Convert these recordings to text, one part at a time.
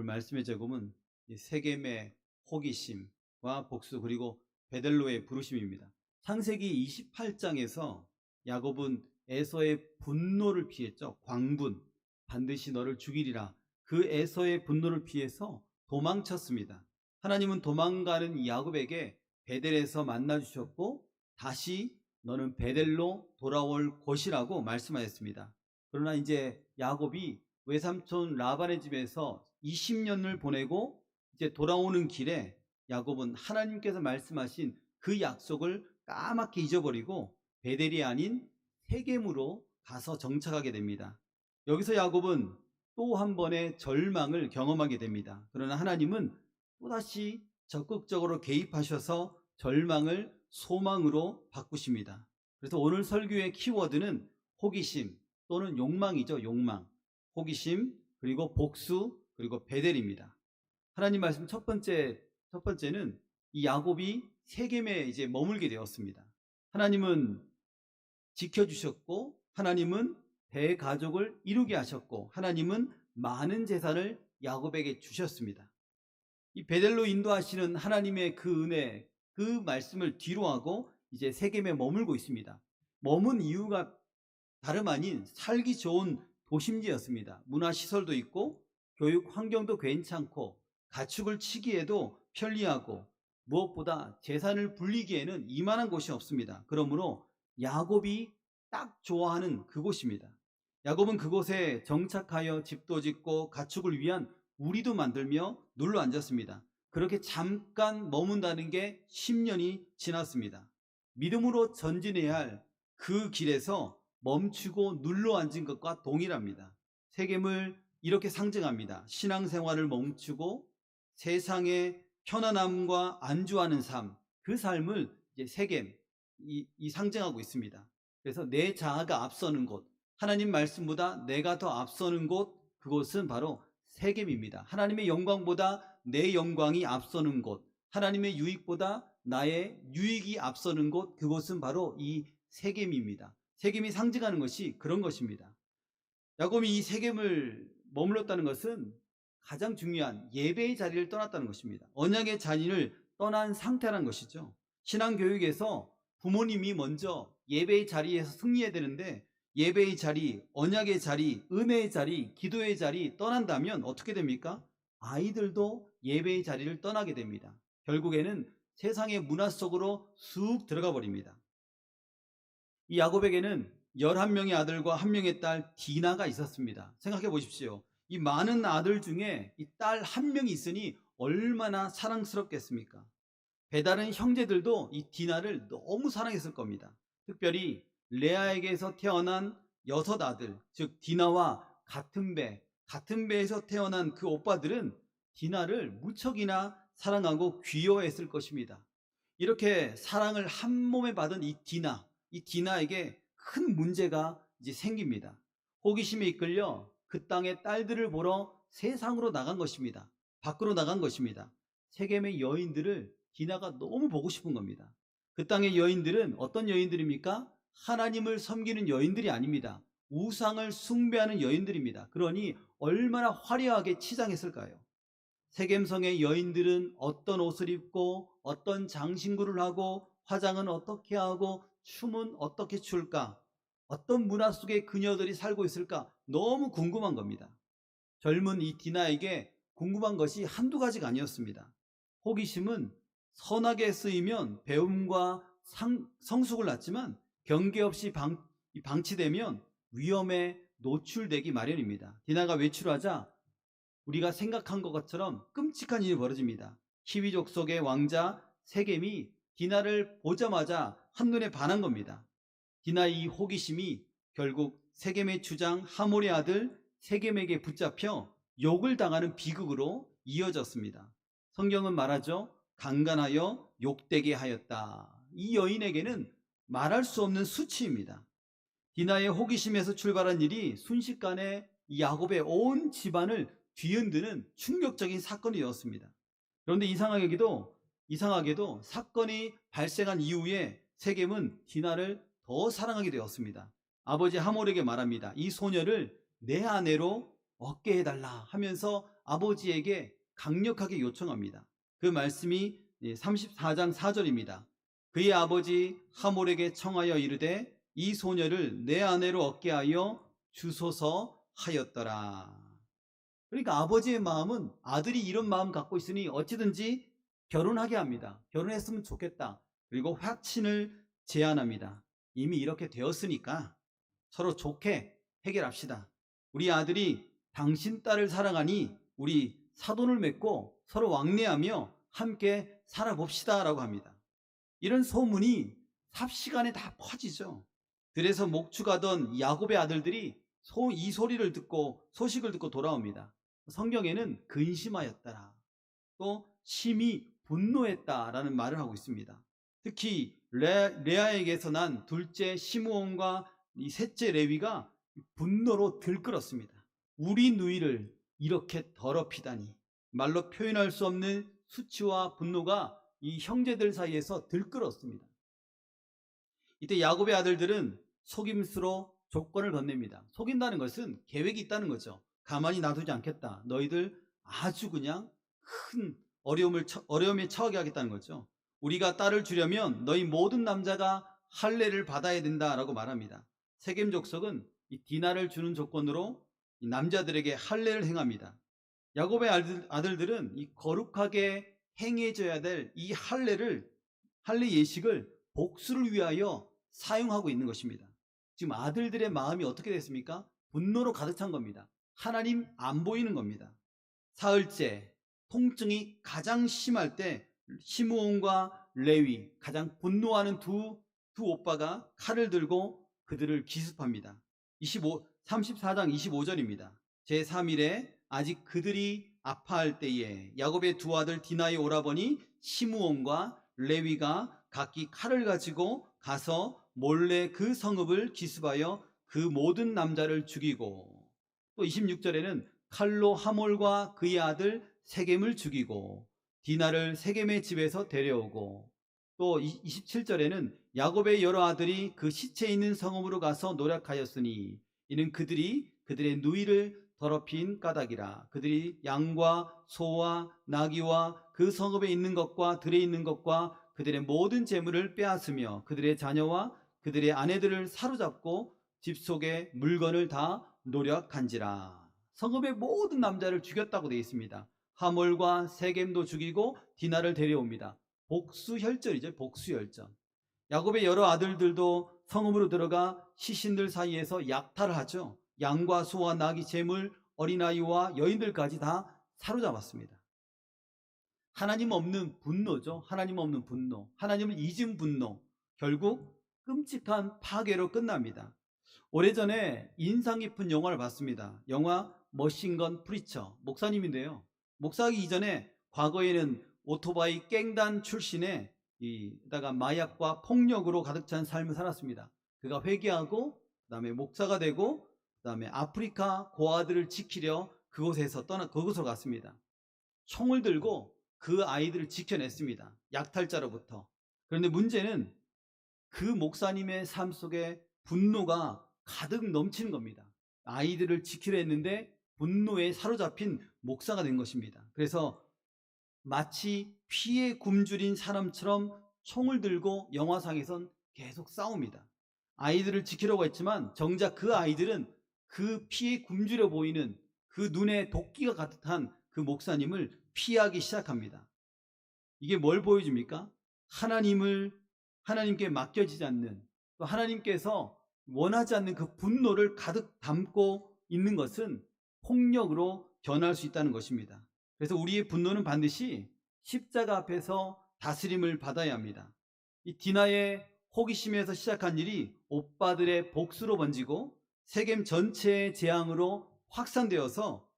오늘 말씀의 제목은 세겜의 호기심과 복수 그리고 베델로의 부르심입니다. 창세기 28장에서 야곱은 에서의 분노를 피했죠. 광분, 반드시 너를 죽이리라. 그 에서의 분노를 피해서 도망쳤습니다. 하나님은 도망가는 야곱에게 베델에서 만나주셨고 다시 너는 베델로 돌아올 것이라고 말씀하셨습니다. 그러나 이제 야곱이 외삼촌 라반의 집에서 20년을 보내고 이제 돌아오는 길에 야곱은 하나님께서 말씀하신 그 약속을 까맣게 잊어버리고 베델이 아닌 세겜으로 가서 정착하게 됩니다. 여기서 야곱은 또 한 번의 절망을 경험하게 됩니다. 그러나 하나님은 또다시 적극적으로 개입하셔서 절망을 소망으로 바꾸십니다. 그래서 오늘 설교의 키워드는 호기심 또는 욕망이죠. 욕망, 호기심, 그리고 복수, 그리고 베델입니다. 하나님 말씀 첫 번째는 이 야곱이 세겜에 이제 머물게 되었습니다. 하나님은 지켜주셨고, 하나님은 대가족을 이루게 하셨고, 하나님은 많은 재산을 야곱에게 주셨습니다. 이 베델로 인도하시는 하나님의 그 은혜, 그 말씀을 뒤로하고 이제 세겜에 머물고 있습니다. 머문 이유가 다름 아닌 살기 좋은 도심지였습니다. 문화시설도 있고 교육 환경도 괜찮고 가축을 치기에도 편리하고 무엇보다 재산을 불리기에는 이만한 곳이 없습니다. 그러므로 야곱이 딱 좋아하는 그곳입니다. 야곱은 그곳에 정착하여 집도 짓고 가축을 위한 우리도 만들며 눌러 앉았습니다. 그렇게 잠깐 머문다는 게 10년이 지났습니다. 믿음으로 전진해야 할 그 길에서 멈추고 눌러 앉은 것과 동일합니다. 세겜을 이렇게 상징합니다. 신앙생활을 멈추고 세상의 편안함과 안주하는 삶, 그 삶을 이제 세겜, 이 상징하고 있습니다. 그래서 내 자아가 앞서는 곳, 하나님 말씀보다 내가 더 앞서는 곳, 그곳은 바로 세겜입니다. 하나님의 영광보다 내 영광이 앞서는 곳, 하나님의 유익보다 나의 유익이 앞서는 곳, 그곳은 바로 이 세겜입니다. 세겜이 상징하는 것이 그런 것입니다. 야곱이 이 세겜을 머물렀다는 것은 가장 중요한 예배의 자리를 떠났다는 것입니다. 언약의 자리를 떠난 상태라는 것이죠. 신앙교육에서 부모님이 먼저 예배의 자리에서 승리해야 되는데 예배의 자리, 언약의 자리, 은혜의 자리, 기도의 자리 떠난다면 어떻게 됩니까? 아이들도 예배의 자리를 떠나게 됩니다. 결국에는 세상의 문화 속으로 쑥 들어가 버립니다. 이 야곱에게는 11명의 아들과 1명의 딸 디나가 있었습니다. 생각해 보십시오. 이 많은 아들 중에 이 딸 1명이 있으니 얼마나 사랑스럽겠습니까? 배다른 형제들도 이 디나를 너무 사랑했을 겁니다. 특별히 레아에게서 태어난 6아들, 즉 디나와 같은 배에서 태어난 그 오빠들은 디나를 무척이나 사랑하고 귀여워했을 것입니다. 이렇게 사랑을 한 몸에 받은 이 디나에게 큰 문제가 이제 생깁니다. 호기심에 이끌려 그 땅의 딸들을 보러 세상으로 나간 것입니다. 밖으로 나간 것입니다. 세겜의 여인들을 디나가 너무 보고 싶은 겁니다. 그 땅의 여인들은 어떤 여인들입니까? 하나님을 섬기는 여인들이 아닙니다. 우상을 숭배하는 여인들입니다. 그러니 얼마나 화려하게 치장했을까요? 세겜성의 여인들은 어떤 옷을 입고 어떤 장신구를 하고 화장은 어떻게 하고 춤은 어떻게 출까? 어떤 문화 속에 그녀들이 살고 있을까? 너무 궁금한 겁니다. 젊은 이 디나에게 궁금한 것이 한두 가지가 아니었습니다. 호기심은 선하게 쓰이면 배움과 성숙을 낳지만 경계 없이 방치되면 위험에 노출되기 마련입니다. 디나가 외출하자 우리가 생각한 것처럼 끔찍한 일이 벌어집니다. 히위족 속의 왕자 세겜이 디나를 보자마자 한눈에 반한 겁니다. 디나의 이 호기심이 결국 세겜의 주장 하몰의 아들 세겜에게 붙잡혀 욕을 당하는 비극으로 이어졌습니다. 성경은 말하죠. 강간하여 욕되게 하였다. 이 여인에게는 말할 수 없는 수치입니다. 디나의 호기심에서 출발한 일이 순식간에 야곱의 온 집안을 뒤흔드는 충격적인 사건이 되었습니다. 그런데 이상하게도 사건이 발생한 이후에 세겜은 디나를 더 사랑하게 되었습니다. 아버지 하몰에게 말합니다. 이 소녀를 내 아내로 얻게 해달라 하면서 아버지에게 강력하게 요청합니다. 그 말씀이 34장 4절입니다. 그의 아버지 하몰에게 청하여 이르되 이 소녀를 내 아내로 얻게 하여 주소서 하였더라. 그러니까 아버지의 마음은 아들이 이런 마음 갖고 있으니 어찌든지 결혼하게 합니다. 결혼했으면 좋겠다. 그리고 확신을 제안합니다. 이미 이렇게 되었으니까 서로 좋게 해결합시다. 우리 아들이 당신 딸을 사랑하니 우리 사돈을 맺고 서로 왕래하며 함께 살아봅시다 라고 합니다. 이런 소문이 삽시간에 다 퍼지죠. 그래서 목축하던 야곱의 아들들이 이 소리를 듣고 소식을 듣고 돌아옵니다. 성경에는 근심하였더라, 또 심히 분노했다라는 말을 하고 있습니다. 특히 레아에게서 난 둘째 시므온과 이 셋째 레위가 분노로 들끓었습니다. 우리 누이를 이렇게 더럽히다니. 말로 표현할 수 없는 수치와 분노가 이 형제들 사이에서 들끓었습니다. 이때 야곱의 아들들은 속임수로 조건을 건넵니다. 속인다는 것은 계획이 있다는 거죠. 가만히 놔두지 않겠다. 너희들 아주 그냥 큰 어려움에 처하게 하겠다는 거죠. 우리가 딸을 주려면 너희 모든 남자가 할례를 받아야 된다라고 말합니다. 세겜 족속은 이 디나를 주는 조건으로 이 남자들에게 할례를 행합니다. 야곱의 아들들은 이 거룩하게 행해져야 될 이 할례 예식을 복수를 위하여 사용하고 있는 것입니다. 지금 아들들의 마음이 어떻게 됐습니까? 분노로 가득 찬 겁니다. 하나님 안 보이는 겁니다. 사흘째 통증이 가장 심할 때 시므온과 레위, 가장 분노하는 두 오빠가 칼을 들고 그들을 기습합니다. 34장 25절입니다. 제3일에 아직 그들이 아파할 때에 야곱의 두 아들 디나의 오라버니 시므온과 레위가 각기 칼을 가지고 가서 몰래 그 성읍을 기습하여 그 모든 남자를 죽이고, 또 26절에는 칼로 하몰과 그의 아들 세겜을 죽이고 디나를 세겜의 집에서 데려오고, 또 27절에는 야곱의 여러 아들이 그 시체 있는 성읍으로 가서 노력하였으니 이는 그들의 누이를 더럽힌 까닭이라. 그들이 양과 소와 나귀와 그 성읍에 있는 것과 들에 있는 것과 그들의 모든 재물을 빼앗으며 그들의 자녀와 그들의 아내들을 사로잡고 집 속의 물건을 다 노력한지라. 성읍의 모든 남자를 죽였다고 되어 있습니다. 하몰과 세겜도 죽이고 디나를 데려옵니다. 복수혈전이죠. 복수혈전. 야곱의 여러 아들들도 성읍으로 들어가 시신들 사이에서 약탈을 하죠. 양과 소와 나귀, 재물, 어린아이와 여인들까지 다 사로잡았습니다. 하나님 없는 분노죠. 하나님 없는 분노, 하나님을 잊은 분노, 결국 끔찍한 파괴로 끝납니다. 오래전에 인상 깊은 영화를 봤습니다. 영화 머신건 프리처. 목사님인데요, 목사하기 이전에 과거에는 오토바이 깽단 출신의 이다가 마약과 폭력으로 가득 찬 삶을 살았습니다. 그가 회개하고 그 다음에 목사가 되고 그 다음에 아프리카 고아들을 지키려 그곳으로 갔습니다. 총을 들고 그 아이들을 지켜냈습니다. 약탈자로부터. 그런데 문제는 그 목사님의 삶 속에 분노가 가득 넘치는 겁니다. 아이들을 지키려 했는데 분노에 사로잡힌 목사가 된 것입니다. 그래서 마치 피에 굶주린 사람처럼 총을 들고 영화상에선 계속 싸웁니다. 아이들을 지키려고 했지만 정작 그 아이들은 그 피에 굶주려 보이는 그 눈에 도끼가 가득한 그 목사님을 피하기 시작합니다. 이게 뭘 보여줍니까? 하나님께 맡겨지지 않는, 또 하나님께서 원하지 않는 그 분노를 가득 담고 있는 것은 폭력으로 변할 수 있다는 것입니다. 그래서 우리의 분노는 반드시 십자가 앞에서 다스림을 받아야 합니다. 이 디나의 호기심에서 시작한 일이 오빠들의 복수로 번지고 세겜 전체의 재앙으로 확산되어서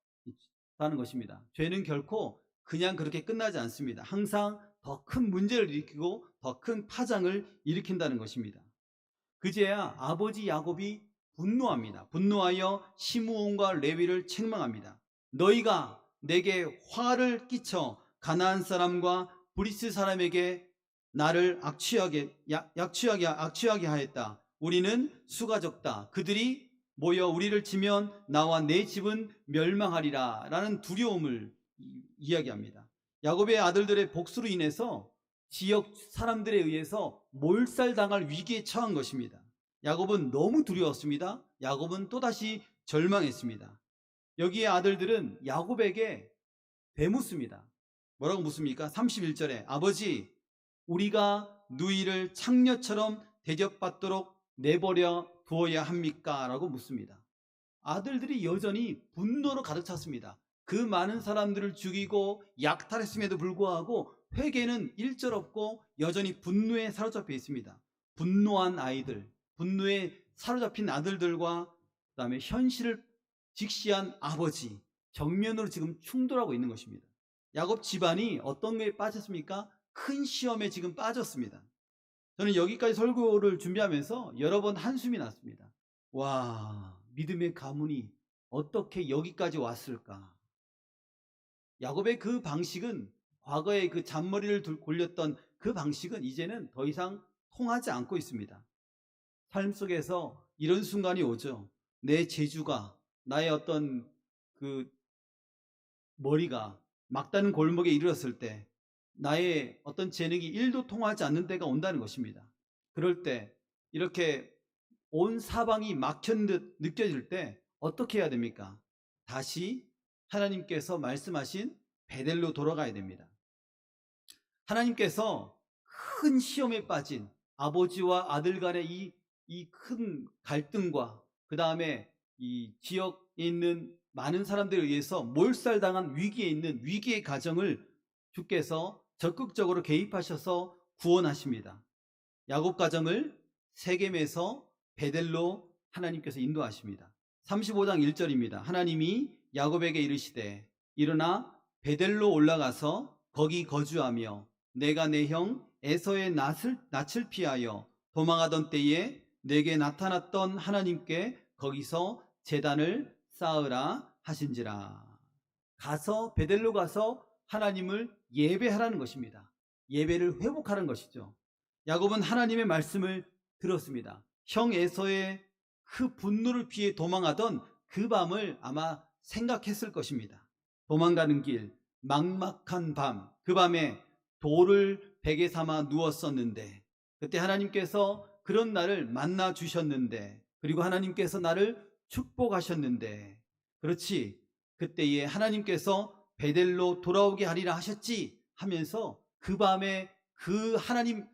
하는 것입니다. 죄는 결코 그냥 그렇게 끝나지 않습니다. 항상 더 큰 문제를 일으키고 더 큰 파장을 일으킨다는 것입니다. 그제야 아버지 야곱이 분노합니다. 분노하여 시므온과 레위를 책망합니다. 너희가 내게 화를 끼쳐 가나안 사람과 브리스 사람에게 나를 악취하게 하였다. 우리는 수가 적다. 그들이 모여 우리를 치면 나와 내 집은 멸망하리라 라는 두려움을 이야기합니다. 야곱의 아들들의 복수로 인해서 지역 사람들에 의해서 몰살당할 위기에 처한 것입니다. 야곱은 너무 두려웠습니다. 야곱은 또다시 절망했습니다. 여기에 아들들은 야곱에게 되묻습니다. 뭐라고 묻습니까? 31절에 아버지, 우리가 누이를 창녀처럼 대접받도록 내버려 두어야 합니까? 라고 묻습니다. 아들들이 여전히 분노로 가득 찼습니다. 그 많은 사람들을 죽이고 약탈했음에도 불구하고 회개는 일절없고 여전히 분노에 사로잡혀 있습니다. 분노한 아이들, 분노에 사로잡힌 아들들과 그 다음에 현실을 직시한 아버지, 정면으로 지금 충돌하고 있는 것입니다. 야곱 집안이 어떤 거에 빠졌습니까? 큰 시험에 지금 빠졌습니다. 저는 여기까지 설교를 준비하면서 여러 번 한숨이 났습니다. 와, 믿음의 가문이 어떻게 여기까지 왔을까? 야곱의 그 방식은, 과거에 그 잔머리를 골렸던 그 방식은 이제는 더 이상 통하지 않고 있습니다. 삶 속에서 이런 순간이 오죠. 내 재주가, 나의 어떤 그 머리가 막다른 골목에 이르렀을 때 나의 어떤 재능이 1도 통하지 않는 때가 온다는 것입니다. 그럴 때 이렇게 온 사방이 막힌 듯 느껴질 때 어떻게 해야 됩니까? 다시 하나님께서 말씀하신 베델로 돌아가야 됩니다. 하나님께서 큰 시험에 빠진 아버지와 아들 간의 이 큰 갈등과 그 다음에 이 지역에 있는 많은 사람들에 의해서 몰살당한 위기에 있는 위기의 가정을 주께서 적극적으로 개입하셔서 구원하십니다. 야곱 가정을 세겜에서 베델로 하나님께서 인도하십니다. 35장 1절입니다. 하나님이 야곱에게 이르시되 일어나 베델로 올라가서 거기 거주하며 내가 내 형 에서의 낯을 피하여 도망하던 때에 내게 나타났던 하나님께 거기서 제단을 쌓으라 하신지라. 가서 베델로 가서 하나님을 예배하라는 것입니다. 예배를 회복하라는 것이죠. 야곱은 하나님의 말씀을 들었습니다. 형 에서의 그 분노를 피해 도망하던 그 밤을 아마 생각했을 것입니다. 도망가는 길, 막막한 밤, 그 밤에 돌을 베개 삼아 누웠었는데 그때 하나님께서 그런 나를 만나 주셨는데, 그리고 하나님께서 나를 축복하셨는데, 그렇지, 그때에 하나님께서 베델로 돌아오게 하리라 하셨지 하면서 그 밤에 그 하나님,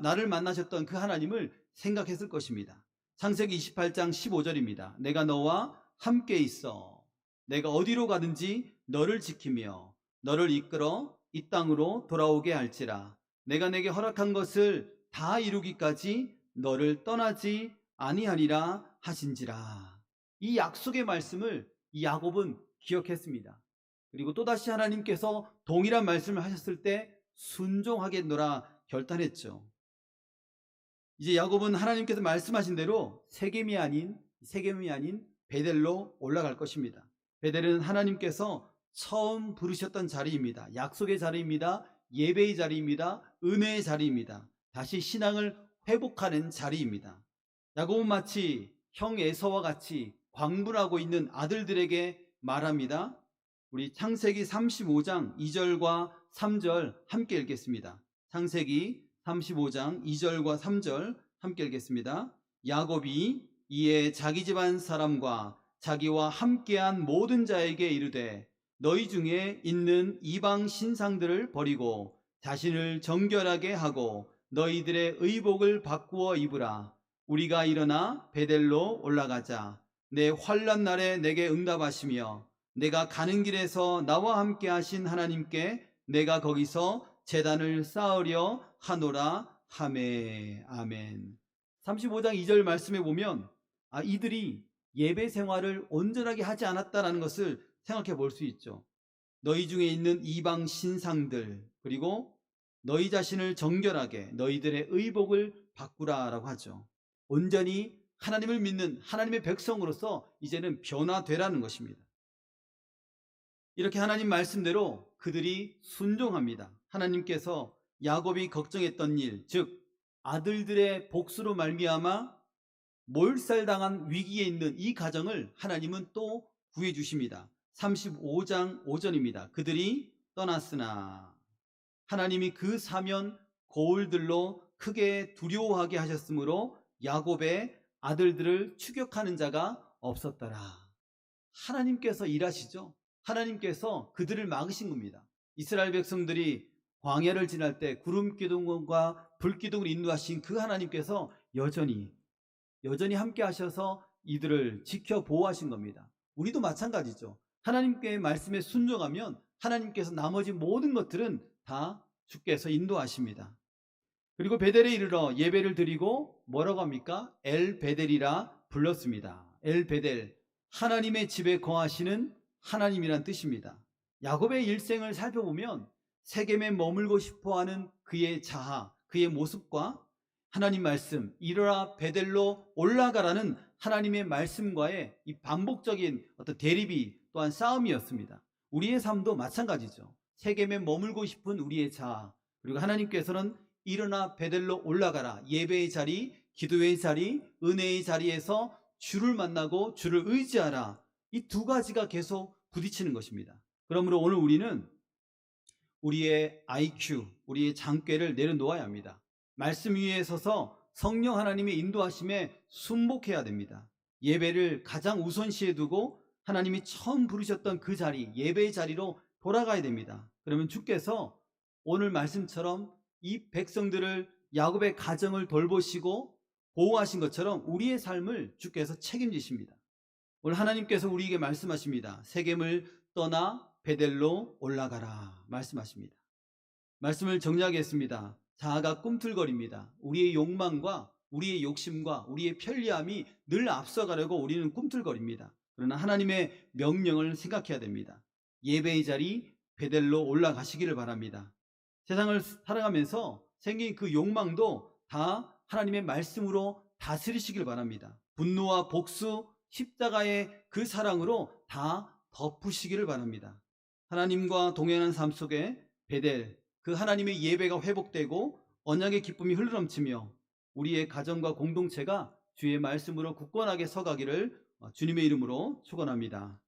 나를 만나셨던 그 하나님을 생각했을 것입니다. 창세기 28장 15절입니다. 내가 너와 함께 있어 내가 어디로 가든지 너를 지키며 너를 이끌어 이 땅으로 돌아오게 할지라. 내가 내게 허락한 것을 다 이루기까지 너를 떠나지 아니하리라 하신지라. 이 약속의 말씀을 이 야곱은 기억했습니다. 그리고 또다시 하나님께서 동일한 말씀을 하셨을 때 순종하겠노라 결단했죠. 이제 야곱은 하나님께서 말씀하신 대로 세겜이 아닌 베델로 올라갈 것입니다. 베델은 하나님께서 처음 부르셨던 자리입니다. 약속의 자리입니다. 예배의 자리입니다. 은혜의 자리입니다. 다시 신앙을 회복하는 자리입니다. 야곱은 마치 형 에서와 같이 광분하고 있는 아들들에게 말합니다. 우리 창세기 35장 2절과 3절 함께 읽겠습니다. 창세기 35장 2절과 3절 함께 읽겠습니다. 야곱이 이에 자기 집안 사람과 자기와 함께한 모든 자에게 이르되 너희 중에 있는 이방 신상들을 버리고 자신을 정결하게 하고 너희들의 의복을 바꾸어 입으라. 우리가 일어나 베델로 올라가자. 내 환난 날에 내게 응답하시며 내가 가는 길에서 나와 함께 하신 하나님께 내가 거기서 제단을 쌓으려 하노라 하메. 아멘. 35장 2절 말씀에 보면 이들이 예배 생활을 온전하게 하지 않았다는 것을 생각해 볼 수 있죠. 너희 중에 있는 이방 신상들, 그리고 너희 자신을 정결하게 너희들의 의복을 바꾸라라고 하죠. 온전히 하나님을 믿는 하나님의 백성으로서 이제는 변화되라는 것입니다. 이렇게 하나님 말씀대로 그들이 순종합니다. 하나님께서 야곱이 걱정했던 일, 즉 아들들의 복수로 말미암아 몰살당한 위기에 있는 이 가정을 하나님은 또 구해주십니다. 35장 5절입니다. 그들이 떠났으나 하나님이 그 사면 고울들로 크게 두려워하게 하셨으므로 야곱의 아들들을 추격하는 자가 없었더라. 하나님께서 일하시죠. 하나님께서 그들을 막으신 겁니다. 이스라엘 백성들이 광야를 지날 때 구름 기둥과 불 기둥을 인도하신 그 하나님께서 여전히 함께 하셔서 이들을 지켜 보호하신 겁니다. 우리도 마찬가지죠. 하나님께의 말씀에 순종하면 하나님께서 나머지 모든 것들은 다 주께서 인도하십니다. 그리고 베델에 이르러 예배를 드리고 뭐라고 합니까? 엘 베델이라 불렀습니다. 엘 베델, 하나님의 집에 거하시는 하나님이란 뜻입니다. 야곱의 일생을 살펴보면 세겜에 머물고 싶어하는 그의 자아, 그의 모습과 하나님 말씀, 이르라 베델로 올라가라는 하나님의 말씀과의 이 반복적인 어떤 대립이 또한 싸움이었습니다. 우리의 삶도 마찬가지죠. 세겜에 머물고 싶은 우리의 자아, 그리고 하나님께서는 일어나 베델로 올라가라, 예배의 자리, 기도의 자리, 은혜의 자리에서 주를 만나고 주를 의지하라, 이 두 가지가 계속 부딪히는 것입니다. 그러므로 오늘 우리는 우리의 IQ, 우리의 장꾀를 내려놓아야 합니다. 말씀 위에 서서 성령 하나님의 인도하심에 순복해야 됩니다. 예배를 가장 우선시에 두고 하나님이 처음 부르셨던 그 자리, 예배의 자리로 돌아가야 됩니다. 그러면 주께서 오늘 말씀처럼 이 백성들을, 야곱의 가정을 돌보시고 보호하신 것처럼 우리의 삶을 주께서 책임지십니다. 오늘 하나님께서 우리에게 말씀하십니다. 세겜을 떠나 베델로 올라가라 말씀하십니다. 말씀을 정리하겠습니다. 자아가 꿈틀거립니다. 우리의 욕망과 우리의 욕심과 우리의 편리함이 늘 앞서가려고 우리는 꿈틀거립니다. 그러나 하나님의 명령을 생각해야 됩니다. 예배의 자리 베델로 올라가시기를 바랍니다. 세상을 살아가면서 생긴 그 욕망도 다 하나님의 말씀으로 다스리시길 바랍니다. 분노와 복수, 십자가의 그 사랑으로 다 덮으시기를 바랍니다. 하나님과 동행하는 삶 속에 베델, 그 하나님의 예배가 회복되고 언약의 기쁨이 흘러넘치며 우리의 가정과 공동체가 주의 말씀으로 굳건하게 서가기를 주님의 이름으로 축원합니다.